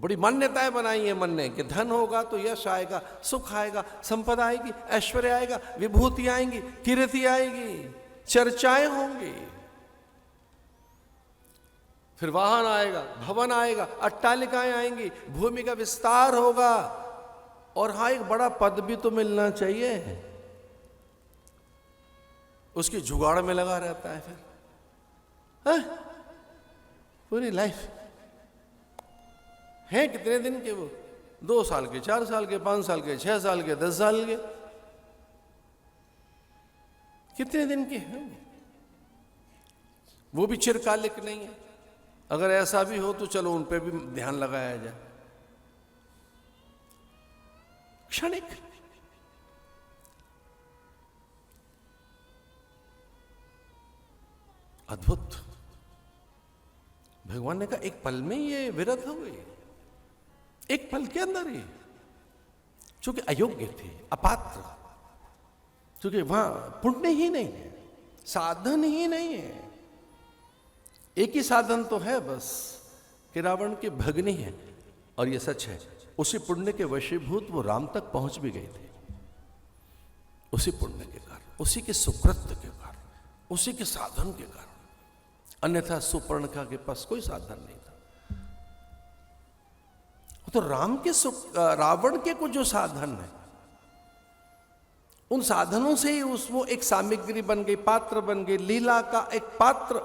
बड़ी मान्यताएं बनाई है मन ने कि धन होगा तो यश आएगा, सुख आएगा, संपदा आएगी, ऐश्वर्य आएगा, विभूति आएंगी, कीर्ति आएगी, चर्चाएं होंगी, फिर वाहन आएगा, भवन आएगा, अट्टालिकाएं आएंगी, भूमि का विस्तार होगा, और हाँ एक बड़ा पद भी तो मिलना चाहिए। उसकी जुगाड़ में लगा रहता है फिर पूरी लाइफ। हैं कितने दिन के वो? 2 साल के, 4 साल के, 5 साल के, 6 साल के, 10 साल के, कितने दिन के हैं वो भी चिरकालिक नहीं है। अगर ऐसा भी हो तो चलो उन पे भी ध्यान लगाया जाए। क्षणिक, अद्भुत। भगवान ने कहा एक पल में ये विरत हो गई, एक पल के अंदर ही, क्योंकि अयोग्य थे, अपात्र, क्योंकि वहां पुण्य ही नहीं है, साधन ही नहीं है। एक ही साधन तो है बस कि रावण की भगनी है, और ये सच है। उसी पुण्य के वशीभूत वो राम तक पहुंच भी गए थे, उसी पुण्य के कारण, उसी के सुकृत्य के कारण, उसी के साधन के कारण। अन्यथा सुपर्णखा के पास कोई साधन नहीं था। तो राम के रावण के कुछ जो साधन है, उन साधनों से ही वो एक सामग्री बन गई, पात्र बन गई, लीला का एक पात्र।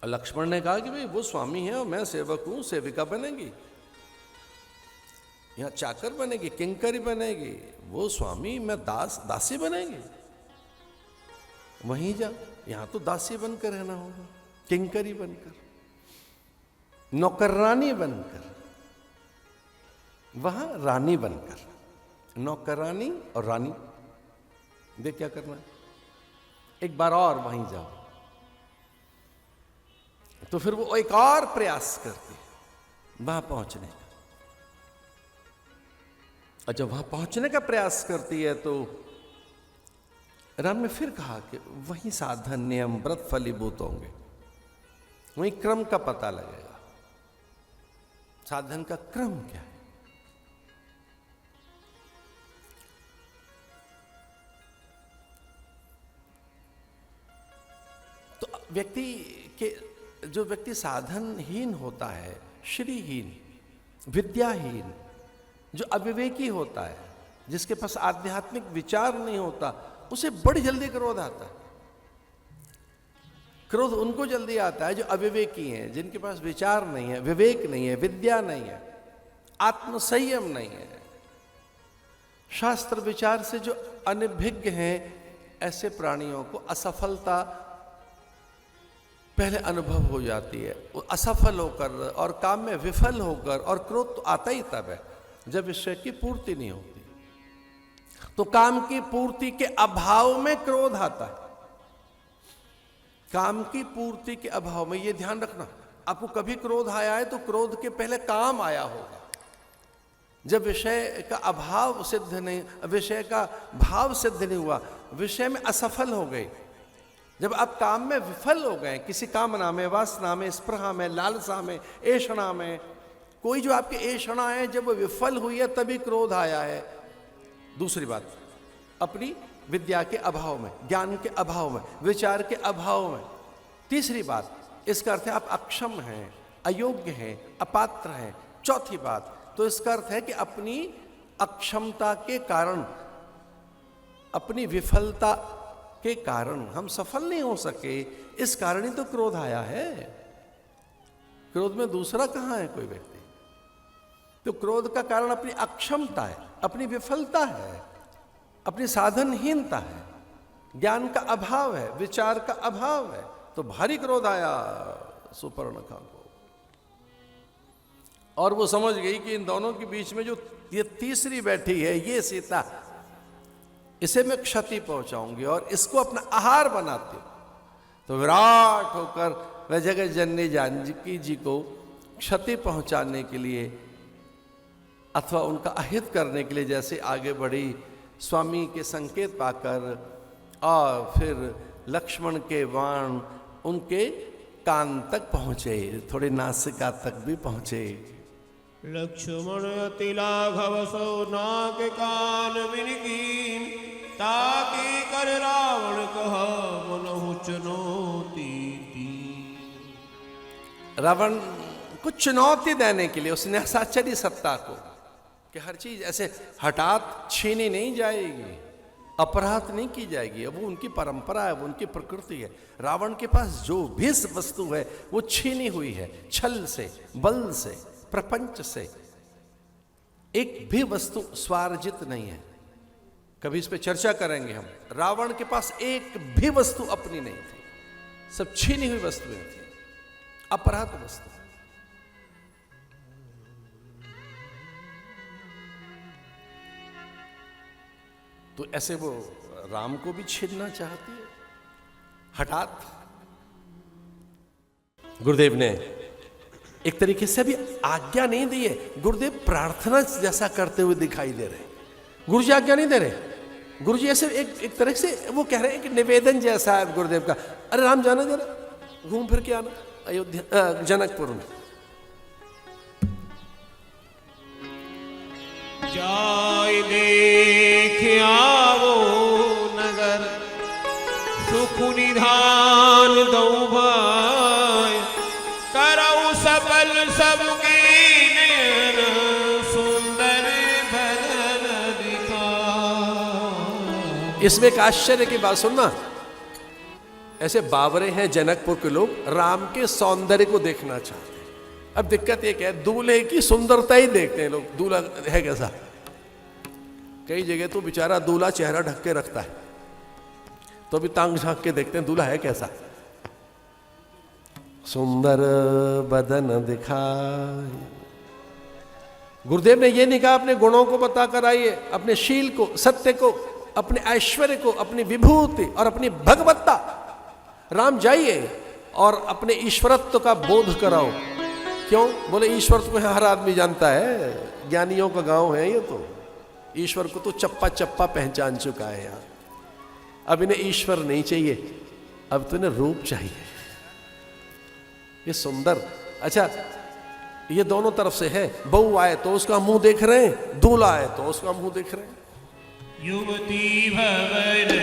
लक्ष्मण ने कहा कि भाई वो स्वामी है और मैं सेवक हूं, सेविका बनेगी, यहां चाकर बनेगी, किंकरी बनेगी, वो स्वामी, मैं दास, दासी बनेगी। वहीं जा, यहां तो दासी बनकर रहना होगा, किंकरी बनकर, नौकरानी बनकर, वहां रानी बनकर। नौकरानी और रानी, देख क्या करना है, एक बार और वहीं जाओ। तो फिर वो एक और प्रयास करती है वहां पहुंचने का। और जब वहां पहुंचने का प्रयास करती है तो राम ने फिर कहा कि वहीं साधन, नियम, व्रत फलीभूत होंगे, वहीं क्रम का पता लगेगा। साधन का क्रम क्या है? तो जो व्यक्ति साधनहीन होता है, श्रीहीन, विद्याहीन, जो अविवेकी होता है, जिसके पास आध्यात्मिक विचार नहीं होता, उसे बड़ी जल्दी क्रोध आता है। क्रोध उनको जल्दी आता है जो अविवेकी हैं, जिनके पास विचार नहीं है, विवेक नहीं है, विद्या नहीं है, आत्मसंयम नहीं है, शास्त्र विचार से जो अनभिज्ञ हैं। ऐसे प्राणियों को असफलता पहले अनुभव हो जाती है। वो असफल होकर और काम में विफल होकर, और क्रोध तो आता ही तब है जब विषय की पूर्ति नहीं होती। तो काम की पूर्ति के अभाव में क्रोध आता है। काम की पूर्ति के अभाव में, ये ध्यान रखना, आपको कभी क्रोध आया है तो क्रोध के पहले काम आया होगा। जब विषय का अभाव सिद्ध नहीं, विषय का भाव सिद्ध नहीं हुआ, विषय में असफल हो गए, जब आप काम में विफल हो गए, किसी कामना में, वासना में, स्पृहा में, लालसा में, ऐषणा में, कोई जो आपकी ऐषणा है जब वो विफल हुई है तभी क्रोध आया है। दूसरी बात, अपनी विद्या के अभाव में, ज्ञान के अभाव में, विचार के अभाव में। तीसरी बात, इसका अर्थ है आप अक्षम हैं, अयोग्य हैं, अपात्र हैं। चौथी बात, तो इसका अर्थ है कि अपनी अक्षमता के कारण, अपनी विफलता के कारण हम सफल नहीं हो सके, इस कारण ही तो क्रोध आया है। क्रोध में दूसरा कहां है कोई व्यक्ति? तो क्रोध का कारण अपनी अक्षमता है, अपनी विफलता है, अपनी साधनहीनता है, ज्ञान का अभाव है, विचार का अभाव है। तो भारी क्रोध आया सुपर्णखा को, और वो समझ गई कि इन दोनों के बीच में जो ये तीसरी बैठी है, ये सीता, इसे मैं क्षति पहुंचाऊंगी और इसको अपना आहार बनाती हूं। तो विराट होकर वह जगत जननी जानकी जी को क्षति पहुंचाने के लिए अथवा उनका अहित करने के लिए जैसे आगे बढ़ी, स्वामी के संकेत पाकर, और फिर लक्ष्मण के बाण उनके कान तक पहुंचे, थोड़े नासिका तक भी पहुंचे। लक्ष्मण अति लाघव सो नाक कान बिनकीन, ताकि कर रावण कहा मनहु चुनौती दी। रावण को चुनौती देने के लिए उसने साचरी सत्ता को कि हर चीज ऐसे हठात छीनी नहीं जाएगी, अपराध नहीं की जाएगी, अब वो उनकी परंपरा है, वो उनकी प्रकृति है। रावण के पास जो भी वस्तु है वो छीनी हुई है, छल से, बल से, प्रपंच से। एक भी वस्तु स्वार्जित नहीं है। कभी इस पे चर्चा करेंगे हम। रावण के पास एक भी वस्तु अपनी नहीं थी, सब छीनी हुई वस्तुएं थी, अपराध वस्तु। तो ऐसे वो राम को भी छीनना चाहती है हठात। गुरुदेव ने एक तरीके से भी आज्ञा नहीं दी है, गुरुदेव प्रार्थना जैसा करते हुए दिखाई दे रहे। गुरु जी आज्ञा नहीं दे रहे, गुरु जी ऐसे एक तरह से वो कह रहे हैं कि निवेदन जैसा है गुरुदेव का। अरे राम जाना जरा, घूम फिर के आना अयोध्या जनकपुर में। जाय देख आवो नगर, सुख निधान दऊ भाई, करऊ सफल सबके नयन, सुंदर भजन दिखा। इसमें एक आश्चर्य की बात सुनना, ऐसे बावरे हैं जनकपुर के लोग, राम के सौंदर्य को देखना चाहते हैं। अब दिक्कत एक है, दूल्हे की सुंदरता ही देखते हैं लोग, दूल्हा है कैसा। कई जगह तो बेचारा दूल्हा चेहरा ढक के रखता है, तो भी तांग झांक के देखते हैं दूल्हा है कैसा। सुंदर बदन दिखाए। गुरुदेव ने ये नहीं कहा अपने गुणों को बताकर आइए, अपने शील को, सत्य को, अपने ऐश्वर्य को, अपनी विभूति और अपनी भगवत्ता। राम जाइए और अपने ईश्वरत्व का बोध कराओ। क्यों? बोले ईश्वर को हर आदमी जानता है, ज्ञानियों का गांव है ये तो। ईश्वर को तो चप्पा चप्पा पहचान चुका है यार। अब इन्हें ईश्वर नहीं चाहिए, अब तो इन्हें रूप चाहिए। ये सुंदर, अच्छा ये दोनों तरफ से है। बहू आए तो उसका मुंह देख रहे हैं, दूल्हा आए तो उसका मुंह देख रहे हैं। युवती भवन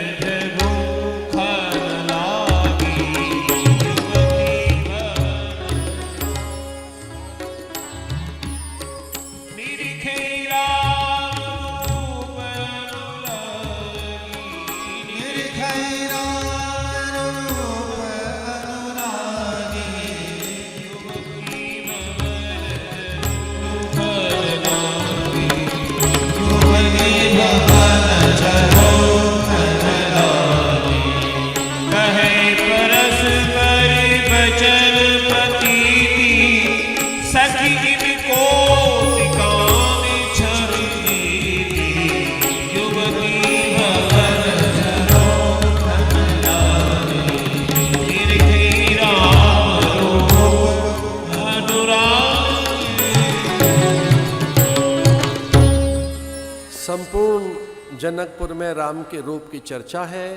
संपूर्ण जनकपुर में राम के रूप की चर्चा है।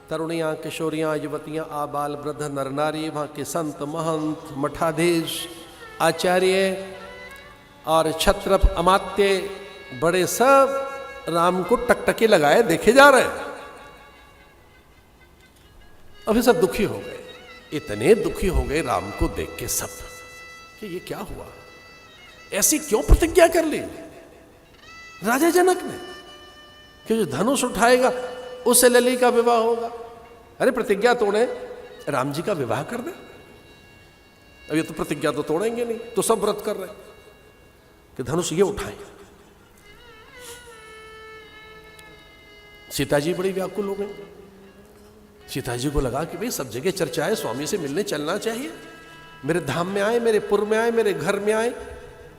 तरुणियाँ, किशोरियाँ, युवतियाँ, आबाल वृद्ध, नर नारी, वहाँ के संत महंत, मठाधीश, आचार्य और क्षत्रप, अमात्य, बड़े सब राम को टकटकी लगाए देखे जा रहे हैं। अभी सब दुखी हो गए, इतने दुखी हो गए राम को देख के सब कि ये क्या हुआ, ऐसी क्यों प्रतिज्ञा कर ली राजा जनक ने कि जो धनुष उठाएगा उससे लली का विवाह होगा। अरे प्रतिज्ञा तोड़े, राम जी का विवाह कर दे। अब ये तो प्रतिज्ञा तो तोड़ेंगे नहीं, तो सब व्रत कर रहे कि धनुष ये उठाए। सीता जी बड़ी व्याकुल हो गई। सीता जी को लगा कि भाई सब जगह चर्चा है, स्वामी से मिलने चलना चाहिए। मेरे धाम में आए, मेरे पुर में आए, मेरे घर में आए।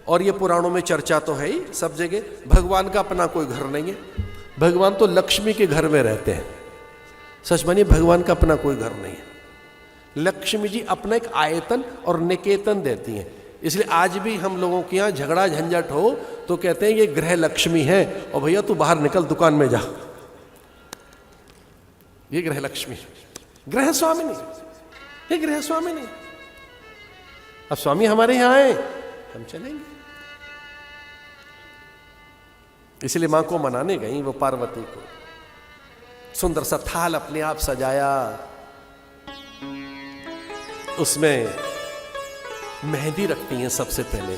और ये पुराणों में चर्चा तो है ही सब जगह, भगवान का अपना कोई घर नहीं है। भगवान तो लक्ष्मी के घर में रहते हैं। सच मानिए, भगवान का अपना कोई घर नहीं है। लक्ष्मी जी अपना एक आयतन और निकेतन देती हैं। इसलिए आज भी हम लोगों के यहाँ झगड़ा झंझट हो तो कहते हैं ये गृह लक्ष्मी है, और भैया तू बाहर निकल, दुकान में जा। ये गृह लक्ष्मी, गृह स्वामिनी, ये गृह स्वामिनी। अब स्वामी हमारे यहां आए, हम चलेंगे। इसलिए मां को मनाने गई वो पार्वती को, सुंदर सा थाल अपने आप सजाया, उसमें मेहंदी रखती हैं सबसे पहले,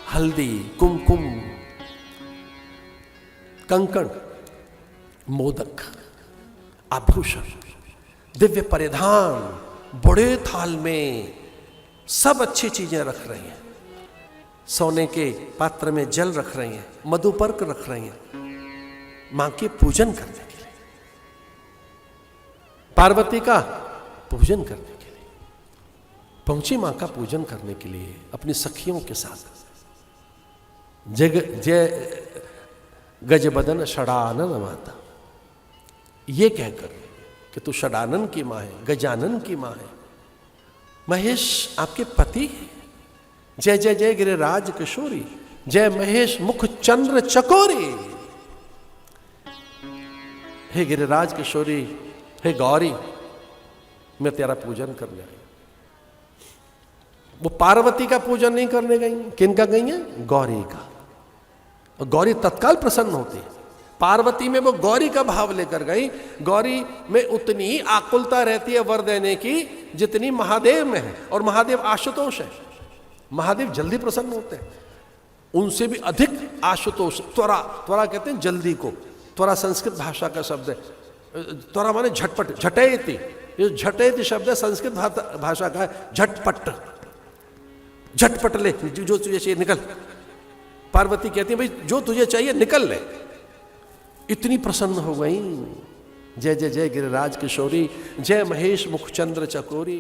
हल्दी, कुमकुम, कंकण, मोदक, आभूषण, दिव्य परिधान, बड़े थाल में सब अच्छी चीजें रख रही हैं। सोने के पात्र में जल रख रही हैं, मधुपर्क रख रही हैं, मां के पूजन करने के लिए, पार्वती का पूजन करने के लिए पहुंची। मां का पूजन करने के लिए अपनी सखियों के साथ, जय गजबदन षडानन माता, ये कहकर कि तू षडानन की मां है, गजानन की मां है, महेश आपके पति है, जय जय जय गिरिराज किशोरी, जय महेश मुख चंद्र चकोरी, हे गिरिराज किशोरी, हे गौरी, मैं तेरा पूजन करने आई। वो पार्वती का पूजन नहीं करने गई, किनका गई है? गौरी का। और गौरी तत्काल प्रसन्न होती है। पार्वती में वो गौरी का भाव लेकर गई। गौरी में उतनी ही आकुलता रहती है वर देने की जितनी महादेव में है, और महादेव आशुतोष है, महादेव जल्दी प्रसन्न होते हैं। उनसे भी अधिक आशुतोष, त्वरा, त्वरा कहते हैं जल्दी को, त्वरा संस्कृत भाषा का शब्द है, त्वरा माने झटपट, झटेति, ये झटेति शब्द है संस्कृत भाषा का है, झटपट, झटपट ले, जो तुझे चाहिए निकल। पार्वती कहती है भाई जो तुझे चाहिए निकल ले। इतनी प्रसन्न हो गई। जय जय जय गिरिराज किशोरी, जय महेश मुखचंद्र चकोरी।